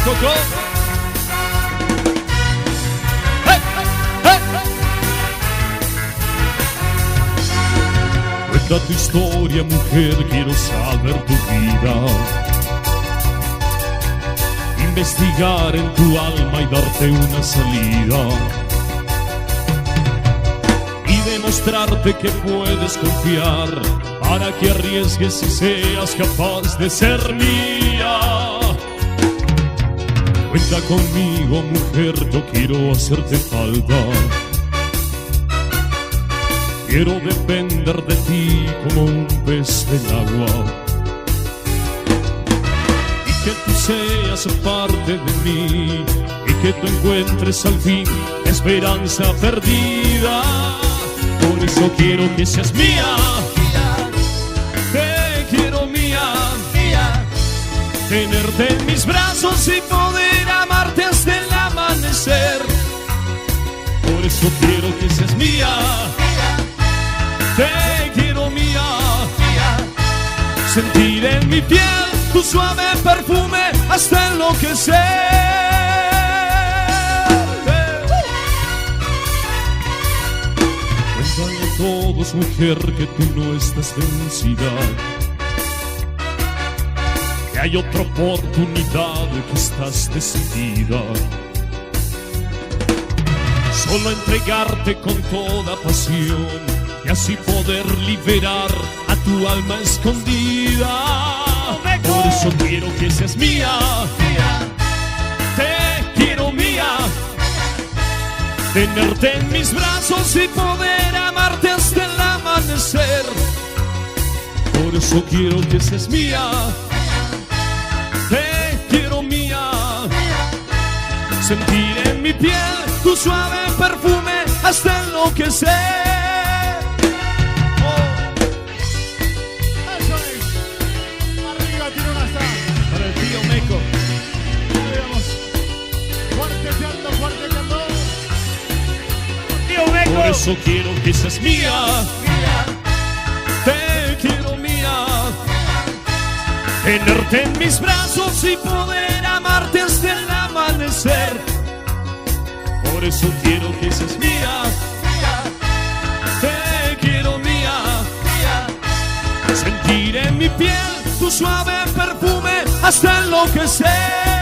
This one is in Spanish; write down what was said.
Coco. Cuenta tu historia, mujer, quiero saber tu vida. Investigar en tu alma y darte una salida. Y demostrarte que puedes confiar para que arriesgues y seas capaz de ser mía. Cuenta conmigo, mujer, yo quiero hacerte falta. Quiero depender de ti como un pez del agua. Y que tú seas parte de mí. Y que tú encuentres al fin esperanza perdida. Por eso quiero que seas mía. Te quiero mía. Tenerte en mis brazos y poder amarte hasta el amanecer. Por eso quiero que seas mía. Te quiero mía. Sentir en mi piel tu suave perfume hasta enloquecer. Cuéntale a todos, mujer, que tú no estás vencida. Que hay otra oportunidad, que estás decidida. Solo entregarte con toda pasión y así poder liberar a tu alma escondida. Por eso quiero que seas mía. Te quiero mía. Tenerte en mis brazos y poder amarte hasta el amanecer. Por eso quiero que seas mía. Te quiero mía. Sentir en mi piel tu suave perfume hasta enloquecer. Por eso quiero que seas mía. Te quiero mía. Tenerte en mis brazos y poder amarte hasta el amanecer. Por eso quiero que seas mía. Te quiero mía. Sentir en mi piel tu suave perfume hasta enloquecer.